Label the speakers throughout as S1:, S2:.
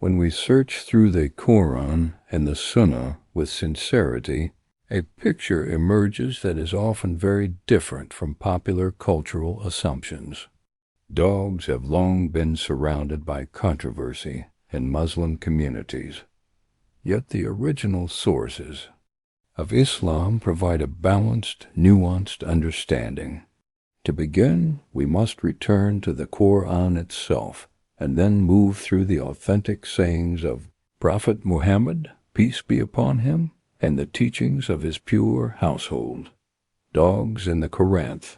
S1: When we search through the Quran and the Sunnah with sincerity, a picture emerges that is often very different from popular cultural assumptions. Dogs have long been surrounded by controversy in Muslim communities, yet the original sources of Islam provide a balanced, nuanced understanding. To begin, we must return to the Quran itself, and then move through the authentic sayings of Prophet Muhammad, peace be upon him, and the teachings of his pure household. Dogs in the Quran.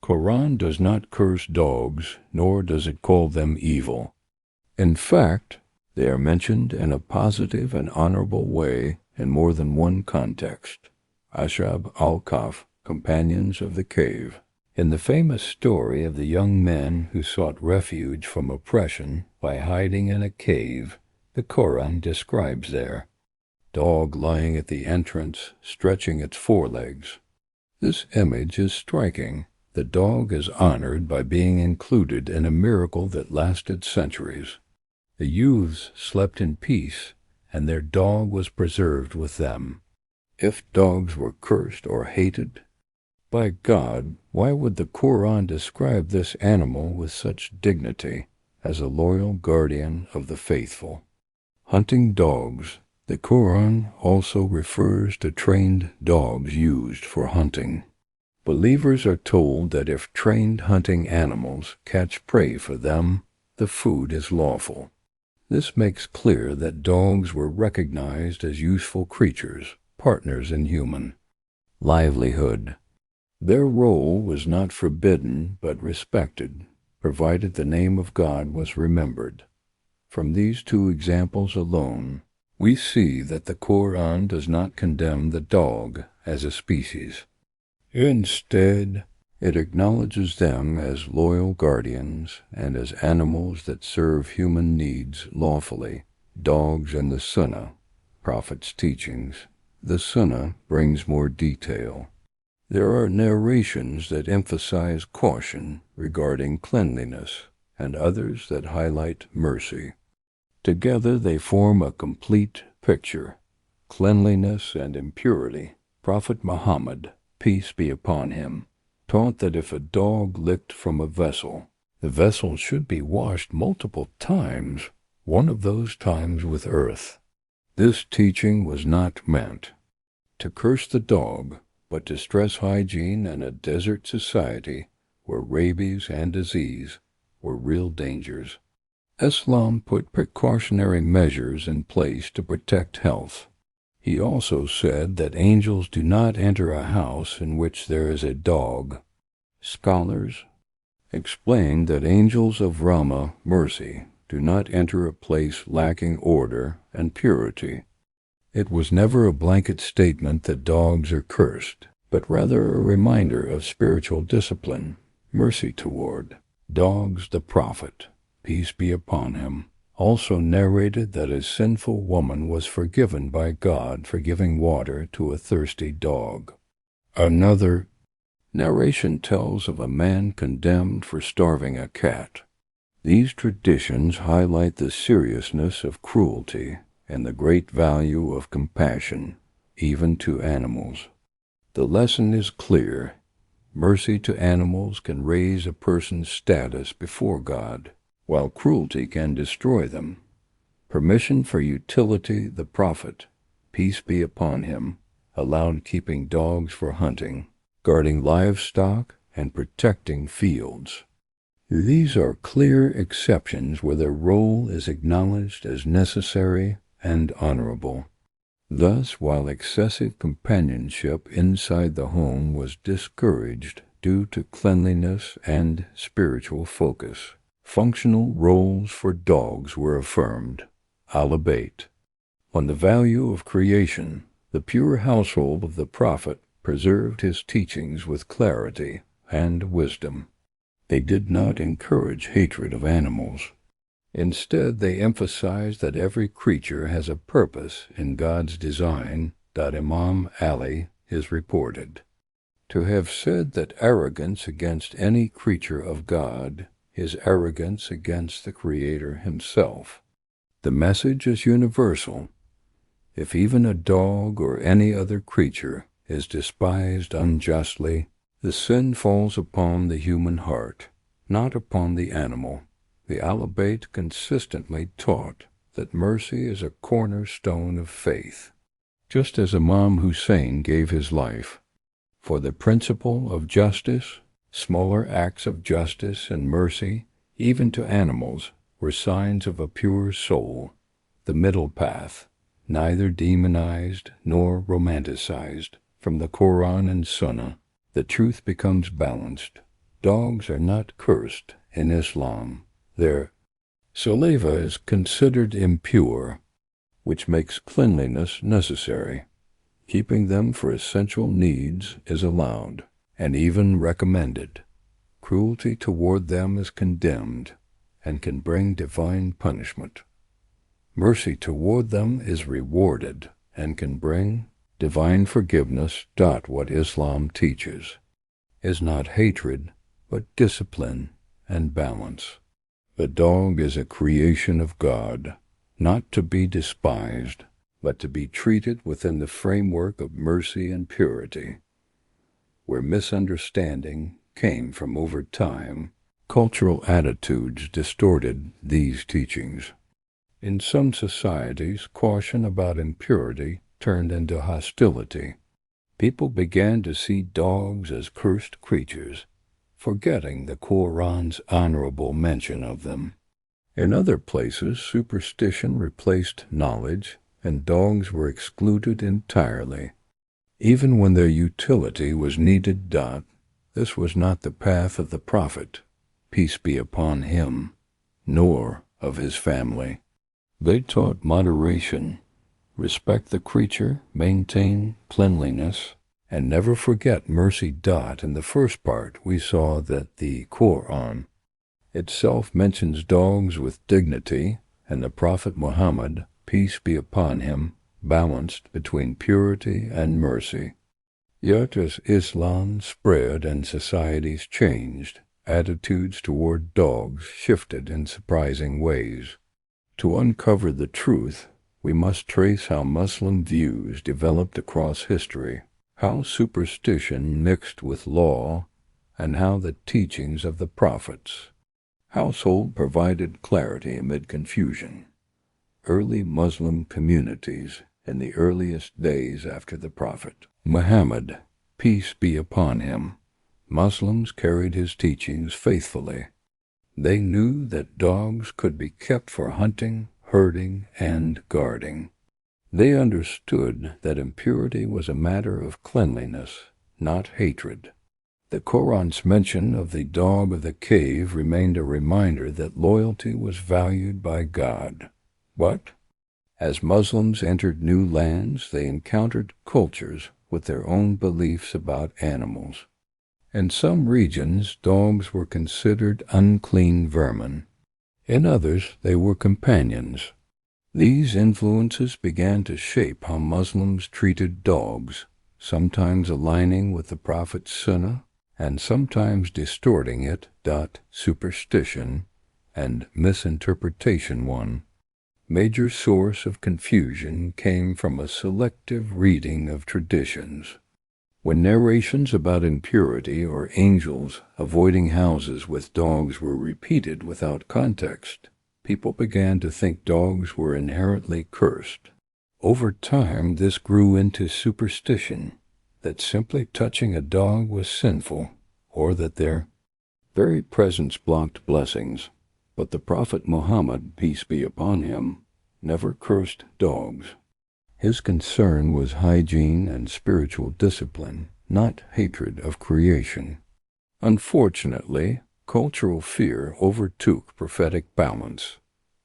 S1: Quran does not curse dogs, nor does it call them evil. In fact, they are mentioned in a positive and honorable way in more than one context. Ashab al-Kahf, companions of the cave. In the famous story of the young men who sought refuge from oppression by hiding in a cave, the Quran describes their dog lying at the entrance, stretching its forelegs. This image is striking. The dog is honored by being included in a miracle that lasted centuries. The youths slept in peace, and their dog was preserved with them. If dogs were cursed or hated, by God, why would the Quran describe this animal with such dignity as a loyal guardian of the faithful? Hunting dogs. The Quran also refers to trained dogs used for hunting. Believers are told that if trained hunting animals catch prey for them, the food is lawful. This makes clear that dogs were recognized as useful creatures, partners in human livelihood. Their role was not forbidden but respected, provided the name of God was remembered. From these two examples alone, we see that the Quran does not condemn the dog as a species. Instead, it acknowledges them as loyal guardians and as animals that serve human needs lawfully. Dogs and the Sunnah, Prophet's teachings. The Sunnah brings more detail. There are narrations that emphasize caution regarding cleanliness, and others that highlight mercy. Together they form a complete picture. Cleanliness and impurity. Prophet Muhammad, peace be upon him, taught that if a dog licked from a vessel, the vessel should be washed multiple times, one of those times with earth. This teaching was not meant to curse the dog, but to stress hygiene in a desert society where rabies and disease were real dangers. Islam put precautionary measures in place to protect health. He also said that angels do not enter a house in which there is a dog. Scholars explained that angels of Rahmah, mercy, do not enter a place lacking order and purity. It was never a blanket statement that dogs are cursed, but rather a reminder of spiritual discipline, mercy toward dogs. The Prophet, peace be upon him, also narrated that a sinful woman was forgiven by God for giving water to a thirsty dog. Another narration tells of a man condemned for starving a cat. These traditions highlight the seriousness of cruelty and the great value of compassion, even to animals. The lesson is clear. Mercy to animals can raise a person's status before God, while cruelty can destroy them. Permission for utility. The Prophet, peace be upon him, allowed keeping dogs for hunting, guarding livestock, and protecting fields. These are clear exceptions where their role is acknowledged as necessary and honorable. Thus, while excessive companionship inside the home was discouraged due to cleanliness and spiritual focus, functional roles for dogs were affirmed. Ahl-e-Bait. On the value of creation, the pure household of the Prophet preserved his teachings with clarity and wisdom. They did not encourage hatred of animals. Instead, they emphasized that every creature has a purpose in God's design. Imam Ali is reported to have said that arrogance against any creature of God is arrogance against the Creator himself. The message is universal. If even a dog or any other creature is despised unjustly, the sin falls upon the human heart, not upon the animal. The Ahlulbayt consistently taught that mercy is a cornerstone of faith. Just as Imam Hussain gave his life for the principle of justice, smaller acts of justice and mercy, even to animals, were signs of a pure soul. The middle path, neither demonized nor romanticized, from the Quran and Sunnah, the truth becomes balanced. Dogs are not cursed in Islam. Their saliva is considered impure, which makes cleanliness necessary. Keeping them for essential needs is allowed, and even recommended. Cruelty toward them is condemned, and can bring divine punishment. Mercy toward them is rewarded, and can bring divine forgiveness. What Islam teaches is not hatred, but discipline and balance. The dog is a creation of God, not to be despised, but to be treated within the framework of mercy and purity. Where misunderstanding came from over time, cultural attitudes distorted these teachings. In some societies, caution about impurity turned into hostility. People began to see dogs as cursed creatures, forgetting the Quran's honorable mention of them. In other places, superstition replaced knowledge, and dogs were excluded entirely, even when their utility was needed. This was not the path of the Prophet, peace be upon him, nor of his family. They taught moderation, respect the creature, maintain cleanliness, and never forget mercy. In the first part, we saw that the Quran itself mentions dogs with dignity, and the Prophet Muhammad, peace be upon him, balanced between purity and mercy. Yet as Islam spread and societies changed, attitudes toward dogs shifted in surprising ways. To uncover the truth, we must trace how Muslim views developed across history, how superstition mixed with law, and how the teachings of the prophets household provided clarity amid confusion. Early Muslim communities in the earliest days after the Prophet Muhammad, peace be upon him, Muslims carried his teachings faithfully. They knew that dogs could be kept for hunting, herding, and guarding. They understood that impurity was a matter of cleanliness, not hatred. The Quran's mention of the dog of the cave remained a reminder that loyalty was valued by God. But as Muslims entered new lands, they encountered cultures with their own beliefs about animals. In some regions, dogs were considered unclean vermin. In others, they were companions. These influences began to shape how Muslims treated dogs, sometimes aligning with the Prophet's Sunnah, and sometimes distorting it. Superstition and Misinterpretation. One major source of confusion came from a selective reading of traditions. When narrations about impurity or angels avoiding houses with dogs were repeated without context, people began to think dogs were inherently cursed. Over time, this grew into superstition, that simply touching a dog was sinful, or that their very presence blocked blessings. But the Prophet Muhammad, peace be upon him, never cursed dogs. His concern was hygiene and spiritual discipline, not hatred of creation. Unfortunately, cultural fear overtook prophetic balance.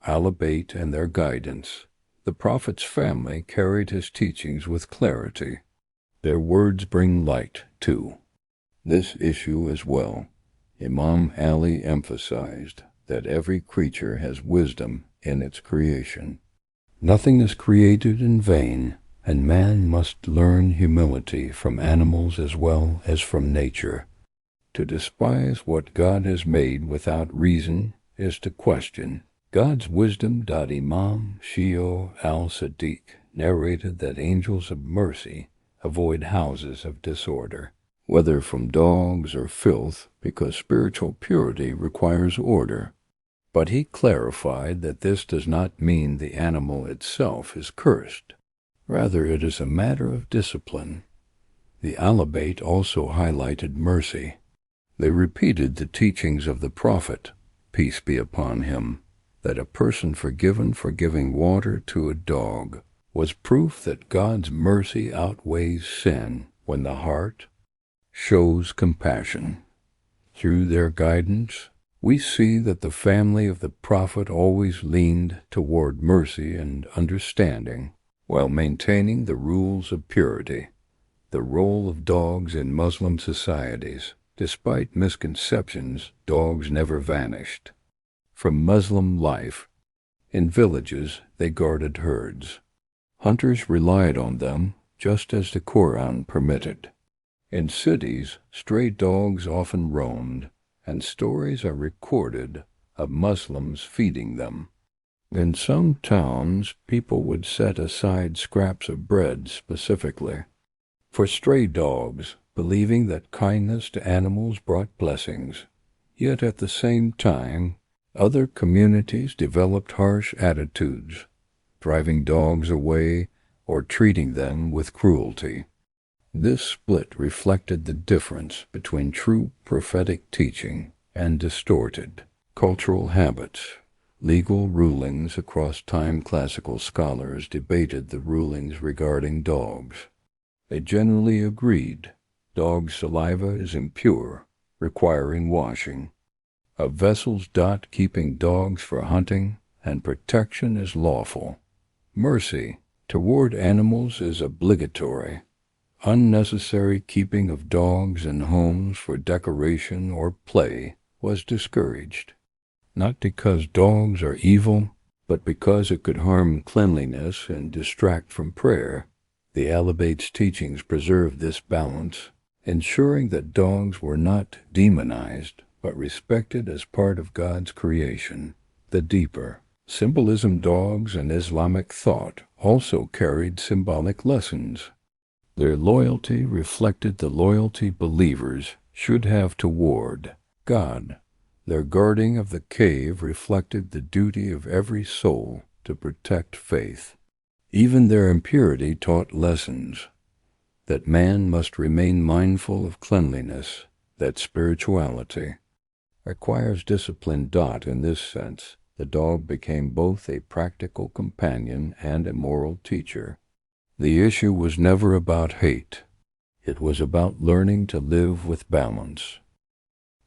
S1: Ahl-e-Bait and their guidance. The Prophet's family carried his teachings with clarity. Their words bring light to this issue as well. Imam Ali emphasized that every creature has wisdom in its creation. Nothing is created in vain, and man must learn humility from animals as well as from nature. To despise what God has made without reason is to question God's Wisdom. Imam Shia al-Sadiq narrated that angels of mercy avoid houses of disorder, whether from dogs or filth, because spiritual purity requires order. But he clarified that this does not mean the animal itself is cursed. Rather, it is a matter of discipline. The Ahlulbayt also highlighted mercy. They repeated the teachings of the Prophet, peace be upon him, that a person forgiven for giving water to a dog was proof that God's mercy outweighs sin when the heart shows compassion. Through their guidance, we see that the family of the Prophet always leaned toward mercy and understanding, while maintaining the rules of purity. The role of dogs in Muslim societies. Despite misconceptions, dogs never vanished from Muslim life. In villages, they guarded herds. Hunters relied on them, just as the Quran permitted. In cities, stray dogs often roamed, and stories are recorded of Muslims feeding them. In some towns, people would set aside scraps of bread specifically for stray dogs, believing that kindness to animals brought blessings. Yet at the same time, other communities developed harsh attitudes, driving dogs away or treating them with cruelty. This split reflected the difference between true prophetic teaching and distorted cultural habits. Legal rulings across time. Classical scholars debated the rulings regarding dogs. They generally agreed dog saliva is impure, requiring washing. Of vessels. Keeping dogs for hunting and protection is lawful. Mercy toward animals is obligatory. Unnecessary keeping of dogs in homes for decoration or play was discouraged, not because dogs are evil, but because it could harm cleanliness and distract from prayer. The Ahlulbayt's teachings preserved this balance, ensuring that dogs were not demonized, but respected as part of God's creation. The deeper symbolism. Dogs and Islamic thought also carried symbolic lessons. Their loyalty reflected the loyalty believers should have toward God. Their guarding of the cave reflected the duty of every soul to protect faith. Even their impurity taught lessons, that man must remain mindful of cleanliness, that spirituality requires discipline. In this sense, the dog became both a practical companion and a moral teacher. The issue was never about hate. It was about learning to live with balance.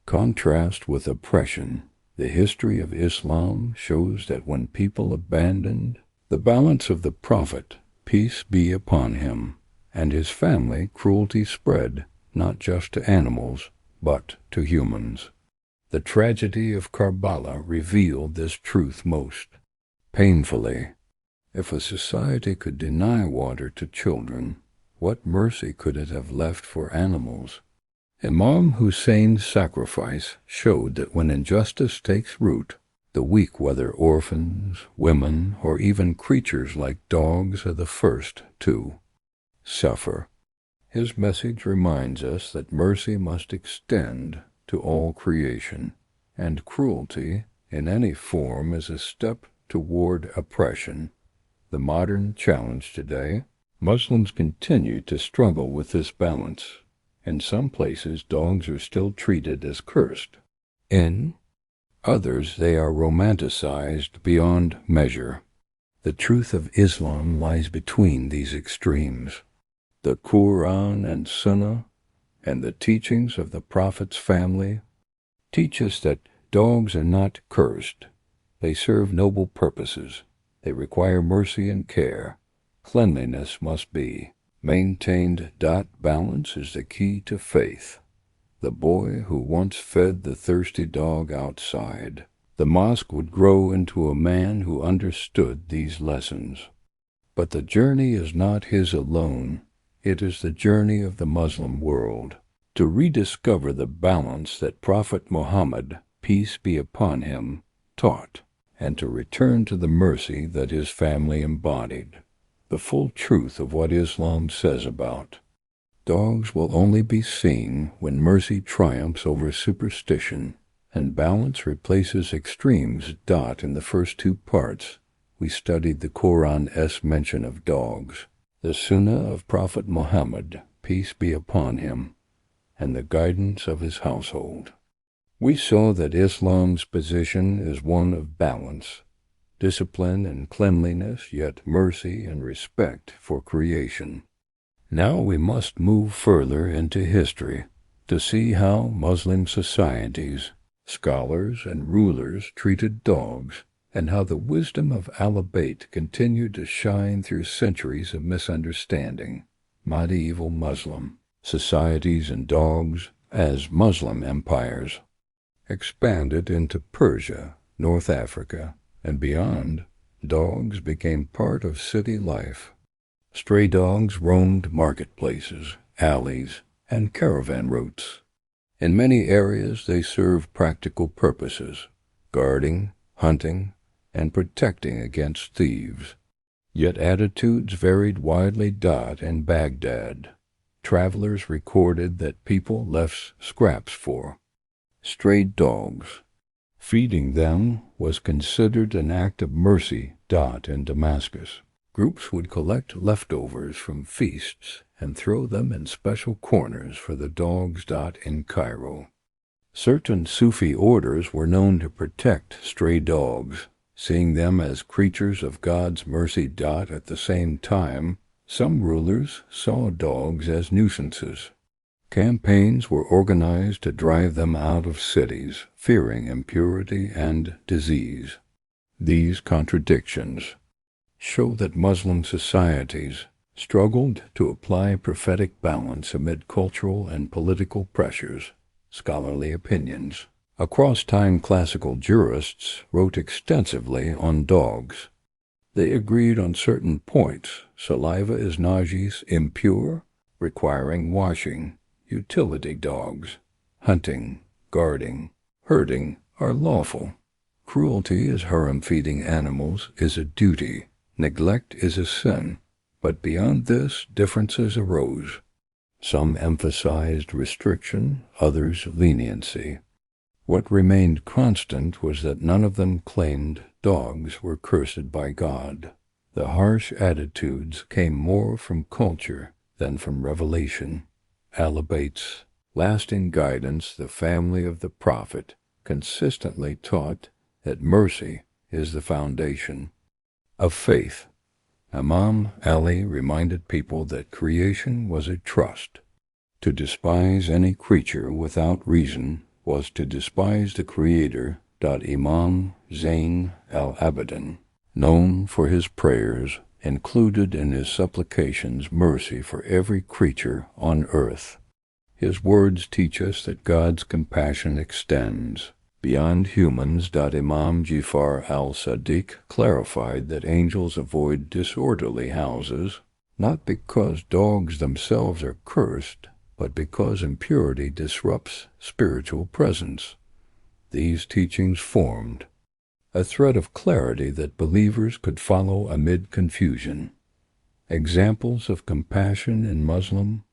S1: Contrast with oppression. The history of Islam shows that when people abandoned the balance of the Prophet, peace be upon him, and his family, cruelty spread not just to animals, but to humans. The tragedy of Karbala revealed this truth most painfully. If a society could deny water to children, what mercy could it have left for animals? Imam Hussein's sacrifice showed that when injustice takes root, the weak, whether orphans, women, or even creatures like dogs, are the first to suffer. His message reminds us that mercy must extend to all creation, and cruelty in any form is a step toward oppression. The modern challenge today, Muslims continue to struggle with this balance. In some places, dogs are still treated as cursed. In others, they are romanticized beyond measure. The truth of Islam lies between these extremes. The Quran and Sunnah and the teachings of the Prophet's family teach us that dogs are not cursed. They serve noble purposes. They require mercy and care. Cleanliness must be maintained. Balance is the key to faith. The boy who once fed the thirsty dog outside the mosque would grow into a man who understood these lessons. But the journey is not his alone. It is the journey of the Muslim world to rediscover the balance that Prophet Muhammad, peace be upon him, taught. and to return to the mercy that his family embodied. The full truth of what Islam says about dogs will only be seen when mercy triumphs over superstition and balance replaces extremes. In the first two parts, we studied the Quran's mention of dogs, the Sunnah of Prophet Muhammad, peace be upon him, and the guidance of his household. We saw that Islam's position is one of balance, discipline and cleanliness, yet mercy and respect for creation. Now we must move further into history to see how Muslim societies, scholars, and rulers treated dogs, and how the wisdom of Ahl-e-Bait continued to shine through centuries of misunderstanding. Medieval Muslim societies and dogs, as Muslim empires expanded into Persia, North Africa, and beyond, dogs became part of city life. Stray dogs roamed marketplaces, alleys, and caravan routes. In many areas they served practical purposes, guarding, hunting, and protecting against thieves. Yet attitudes varied widely. In Baghdad, travelers recorded that people left scraps for strayed dogs. Feeding them was considered an act of mercy. In Damascus, groups would collect leftovers from feasts and throw them in special corners for the dogs. In Cairo, certain Sufi orders were known to protect stray dogs, seeing them as creatures of God's mercy. At the same time, some rulers saw dogs as nuisances. Campaigns were organized to drive them out of cities, fearing impurity and disease. These contradictions show that Muslim societies struggled to apply prophetic balance amid cultural and political pressures. Scholarly opinions across time. Classical jurists wrote extensively on dogs. They agreed on certain points. Saliva is najis, impure, requiring washing. Utility dogs, hunting, guarding, herding are lawful. Cruelty as harem-feeding animals is a duty. Neglect is a sin. But beyond this, differences arose. Some emphasized restriction, others leniency. What remained constant was that none of them claimed dogs were cursed by God. The harsh attitudes came more from culture than from revelation. Ahlulbayt's lasting guidance. The family of the Prophet consistently taught that mercy is the foundation of faith. Imam Ali reminded people that creation was a trust. To despise any creature without reason was to despise the Creator. Imam Zayn al-Abidin, known for his prayers, included in his supplications mercy for every creature on earth. His words teach us that God's compassion extends beyond humans. Imam Jafar al-Sadiq clarified that angels avoid disorderly houses, not because dogs themselves are cursed, but because impurity disrupts spiritual presence. These teachings formed a thread of clarity that believers could follow amid confusion. Examples of compassion in Muslim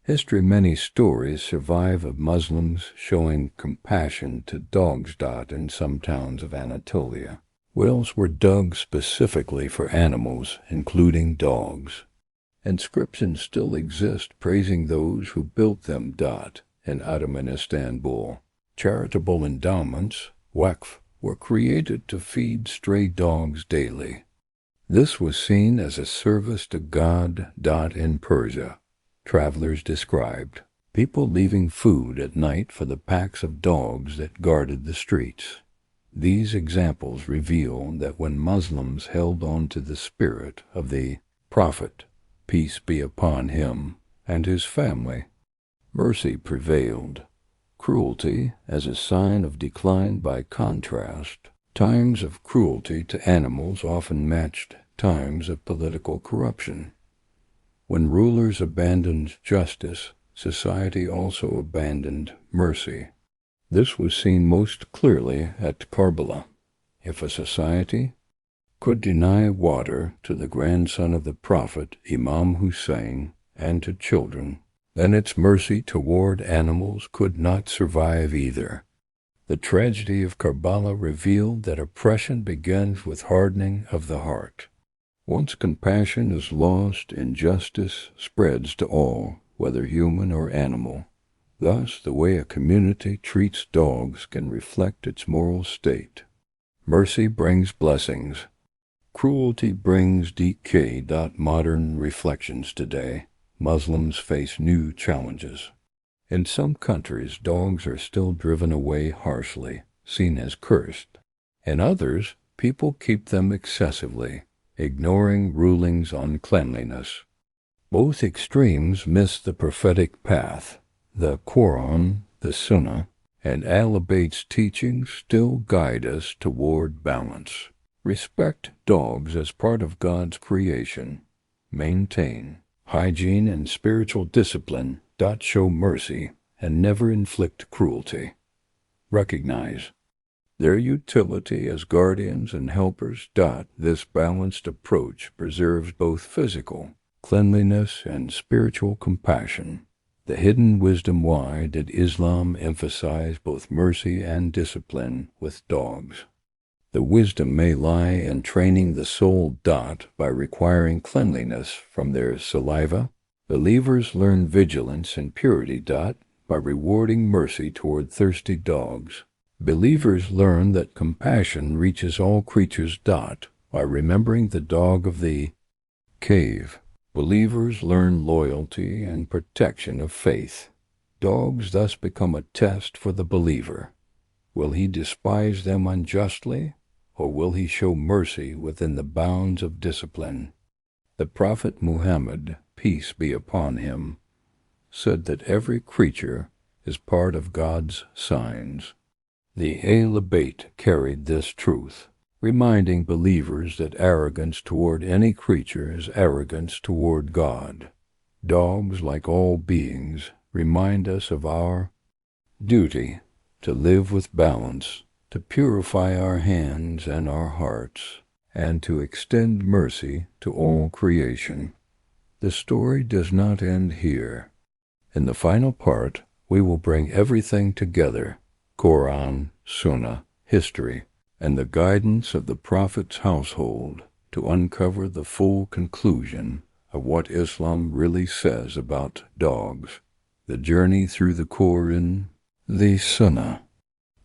S1: history. Many stories survive of Muslims showing compassion to dogs. In some towns of Anatolia, wells were dug specifically for animals, including dogs. Inscriptions still exist praising those who built them. In Ottoman Istanbul, charitable endowments, waqf, were created to feed stray dogs daily. This was seen as a service to God. In Persia, travelers described people leaving food at night for the packs of dogs that guarded the streets. These examples reveal that when Muslims held on to the spirit of the Prophet, peace be upon him, and his family, mercy prevailed. Cruelty as a sign of decline. By contrast, times of cruelty to animals often matched times of political corruption. When rulers abandoned justice, society also abandoned mercy. This was seen most clearly at Karbala, If a society could deny water to the grandson of the Prophet, Imam Hussain, and to children, then its mercy toward animals could not survive either. The tragedy of Karbala revealed that oppression begins with hardening of the heart. Once compassion is lost, injustice spreads to all, whether human or animal. Thus, the way a community treats dogs can reflect its moral state. Mercy brings blessings. Cruelty brings decay. Modern reflections today. Muslims face new challenges. In some countries, dogs are still driven away harshly, seen as cursed. In others, people keep them excessively, ignoring rulings on cleanliness. Both extremes miss the prophetic path. The Quran, the Sunnah, and Ahl-e-Bait's teachings still guide us toward balance. Respect dogs as part of God's creation. Maintain hygiene and spiritual discipline. Show mercy and never inflict cruelty. Recognize their utility as guardians and helpers. This balanced approach preserves both physical cleanliness and spiritual compassion. The hidden wisdom. Why did Islam emphasize both mercy and discipline with dogs? The wisdom may lie in training the soul. By requiring cleanliness from their saliva, believers learn vigilance and purity. By rewarding mercy toward thirsty dogs, believers learn that compassion reaches all creatures. By remembering the dog of the cave, believers learn loyalty and protection of faith. Dogs thus become a test for the believer. Will he despise them unjustly, or will he show mercy within the bounds of discipline? The Prophet Muhammad, peace be upon him, said that every creature is part of God's signs. The Ahl-e-Bait carried this truth, reminding believers that arrogance toward any creature is arrogance toward God. Dogs, like all beings, remind us of our duty to live with balance, to purify our hands and our hearts, and to extend mercy to all creation. The story does not end here. In the final part, we will bring everything together: Quran, Sunnah, history, and the guidance of the Prophet's household to uncover the full conclusion of what Islam really says about dogs. The journey through the Quran, the Sunnah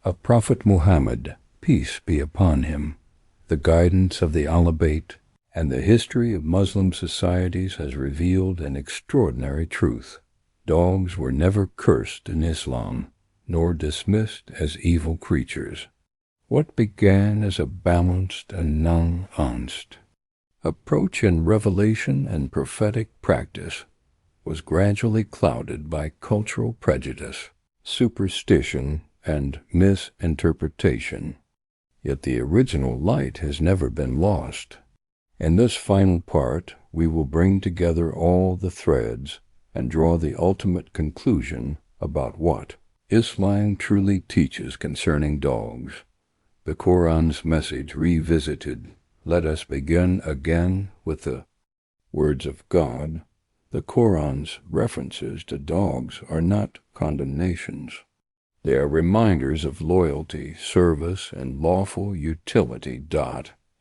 S1: of Prophet Muhammad, peace be upon him, the guidance of the Ahl-e-Bait, and the history of Muslim societies has revealed an extraordinary truth. Dogs were never cursed in Islam, nor dismissed as evil creatures. What began as a balanced and nuanced approach in revelation and prophetic practice was gradually clouded by cultural prejudice, superstition, and misinterpretation. Yet the original light has never been lost. In this final part, we will bring together all the threads and draw the ultimate conclusion about what Islam truly teaches concerning dogs. The Quran's message revisited. Let us begin again with the words of God. The Quran's references to dogs are not condemnations. They are reminders of loyalty, service, and lawful utility.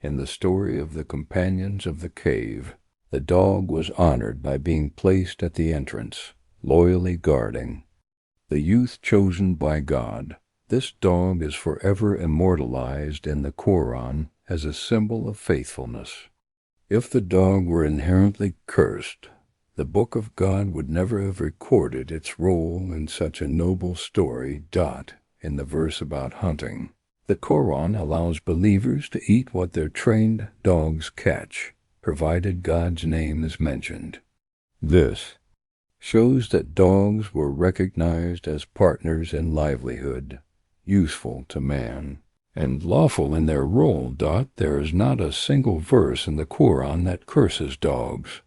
S1: In the story of the companions of the cave, the dog was honored by being placed at the entrance, loyally guarding the youth chosen by God. This dog is forever immortalized in the Quran as a symbol of faithfulness. If the dog were inherently cursed, the Book of God would never have recorded its role in such a noble story. In the verse about hunting, the Quran allows believers to eat what their trained dogs catch, provided God's name is mentioned. This shows that dogs were recognized as partners in livelihood, useful to man, and lawful in their role. There is not a single verse in the Quran that curses dogs.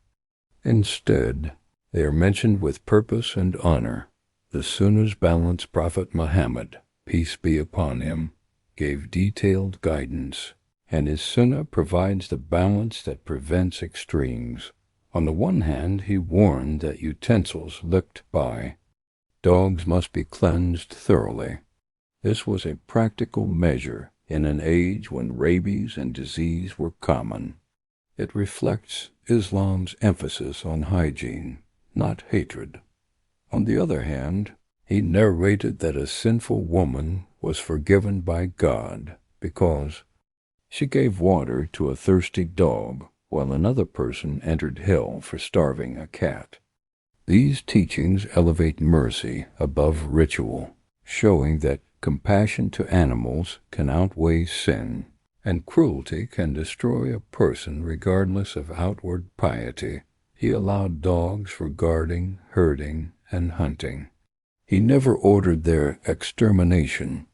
S1: Instead, they are mentioned with purpose and honor. The Sunnah's balance Prophet Muhammad, peace be upon him, gave detailed guidance, and his Sunnah provides the balance that prevents extremes. On the one hand, he warned that utensils licked by dogs must be cleansed thoroughly. This was a practical measure in an age when rabies and disease were common. It reflects Islam's emphasis on hygiene, not hatred. On the other hand, he narrated that a sinful woman was forgiven by God because she gave water to a thirsty dog, while another person entered hell for starving a cat. These teachings elevate mercy above ritual, showing that compassion to animals can outweigh sin, and cruelty can destroy a person regardless of outward piety. He allowed dogs for guarding, herding, and hunting. He never ordered their extermination.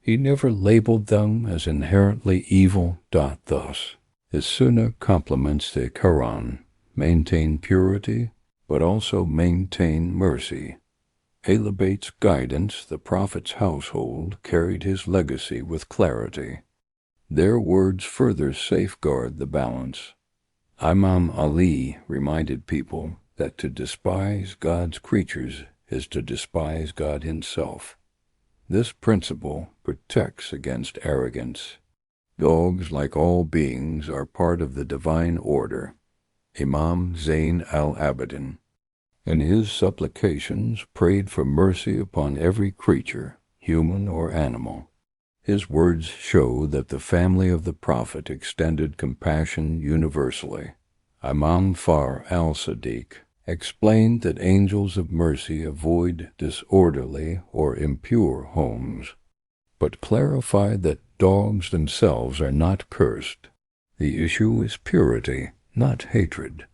S1: He never labeled them as inherently evil. Thus, his Sunnah complements the Quran, maintain purity, but also maintain mercy. Ahlulbayt's guidance, the Prophet's household, carried his legacy with clarity. Their words further safeguard the balance. Imam Ali reminded people that to despise God's creatures is to despise God himself. This principle protects against arrogance. Dogs, like all beings, are part of the divine order. Imam Zayn al-Abidin, in his supplications, prayed for mercy upon every creature, human or animal. His words show that the family of the Prophet extended compassion universally. Imam Far al-Sadiq explained that angels of mercy avoid disorderly or impure homes, but clarified that dogs themselves are not cursed. The issue is purity, not hatred.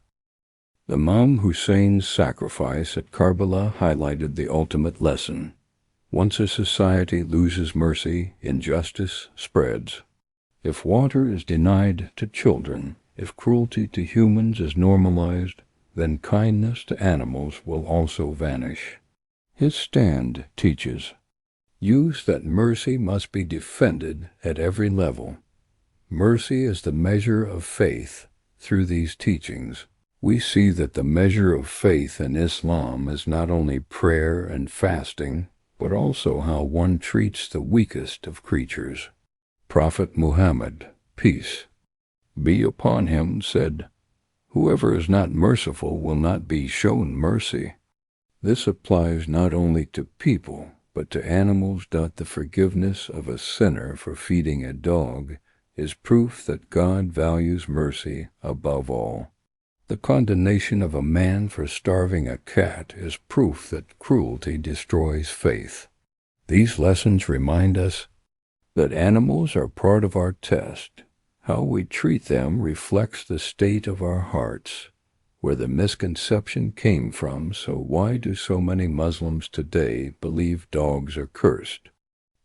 S1: Imam Hussein's sacrifice at Karbala highlighted the ultimate lesson. Once a society loses mercy, injustice spreads. If water is denied to children, if cruelty to humans is normalized, then kindness to animals will also vanish. His stand teaches, use that mercy must be defended at every level. Mercy is the measure of faith. Through these teachings, we see that the measure of faith in Islam is not only prayer and fasting, but also how one treats the weakest of creatures. Prophet Muhammad, peace be upon him, said, "Whoever is not merciful will not be shown mercy." This applies not only to people, but to animals. The forgiveness of a sinner for feeding a dog is proof that God values mercy above all. The condemnation of a man for starving a cat is proof that cruelty destroys faith. These lessons remind us that animals are part of our test. How we treat them reflects the state of our hearts, where the misconception came from. So why do so many Muslims today believe dogs are cursed?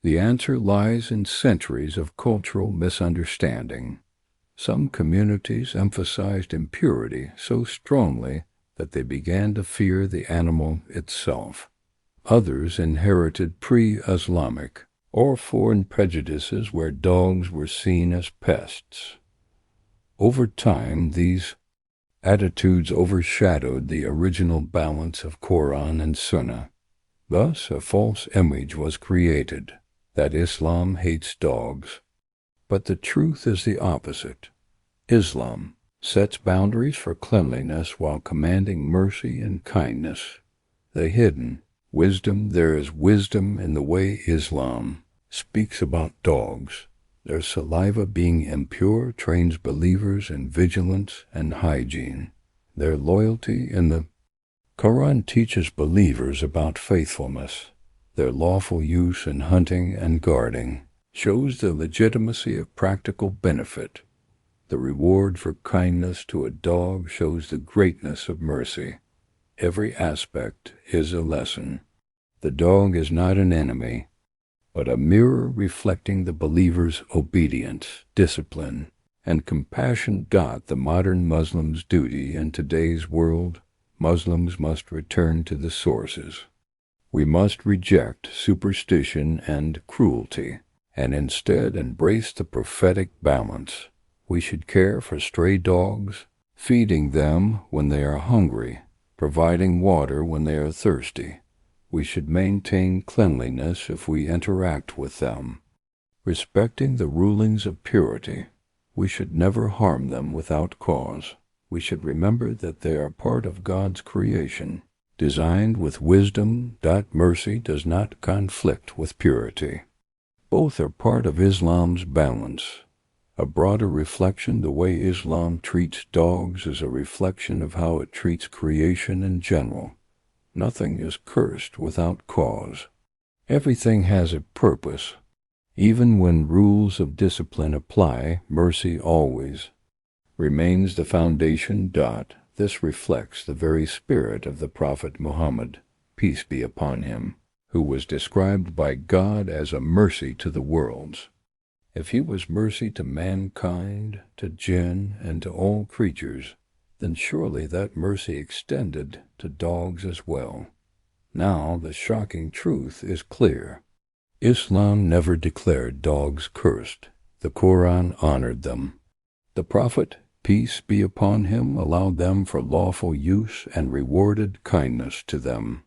S1: The answer lies in centuries of cultural misunderstanding. Some communities emphasized impurity so strongly that they began to fear the animal itself. Others inherited pre-Islamic or foreign prejudices where dogs were seen as pests. Over time, these attitudes overshadowed the original balance of Quran and Sunnah. Thus, a false image was created that Islam hates dogs. But the truth is the opposite. Islam sets boundaries for cleanliness while commanding mercy and kindness. The hidden wisdom, there is wisdom in the way Islam speaks about dogs. Their saliva being impure trains believers in vigilance and hygiene. Their loyalty in the Quran teaches believers about faithfulness. Their lawful use in hunting and guarding shows the legitimacy of practical benefit. The reward for kindness to a dog shows the greatness of mercy. Every aspect is a lesson. The dog is not an enemy, but a mirror reflecting the believer's obedience, discipline, and compassion. The modern Muslim's duty in today's world, Muslims must return to the sources. We must reject superstition and cruelty and instead embrace the prophetic balance. We should care for stray dogs, feeding them when they are hungry, providing water when they are thirsty. We should maintain cleanliness if we interact with them. Respecting the rulings of purity, we should never harm them without cause. We should remember that they are part of God's creation, designed with wisdom. Mercy does not conflict with purity. Both are part of Islam's balance. A broader reflection, the way Islam treats dogs is a reflection of how it treats creation in general. Nothing is cursed without cause. Everything has a purpose. Even when rules of discipline apply, mercy always remains the foundation. This reflects the very spirit of the Prophet Muhammad, peace be upon him, who was described by God as a mercy to the worlds. If he was mercy to mankind, to jinn, and to all creatures, then surely that mercy extended to dogs as well. Now the shocking truth is clear. Islam never declared dogs cursed. The Quran honored them. The Prophet, peace be upon him, allowed them for lawful use and rewarded kindness to them.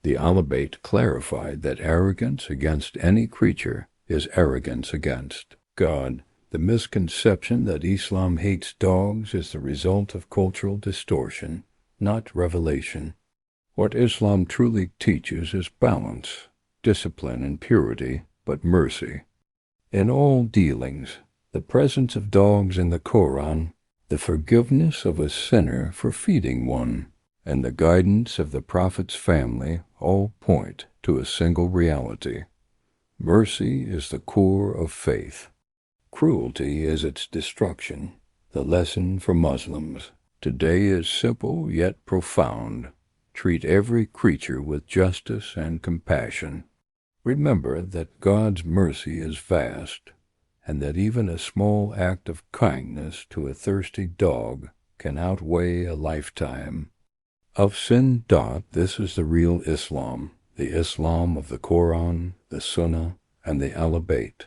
S1: The Ahlulbayt clarified that arrogance against any creature is arrogance against God. The misconception that Islam hates dogs is the result of cultural distortion, not revelation. What Islam truly teaches is balance, discipline, and purity, but mercy. In all dealings, the presence of dogs in the Quran, the forgiveness of a sinner for feeding one, and the guidance of the Prophet's family all point to a single reality. Mercy is the core of faith. Cruelty is its destruction. The lesson for Muslims today is simple yet profound. Treat every creature with justice and compassion. Remember that God's mercy is vast, and that even a small act of kindness to a thirsty dog can outweigh a lifetime of sin. This is the real Islam, the Islam of the Quran, the Sunnah, and the Ahl-e-Bait.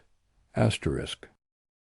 S1: Asterisk.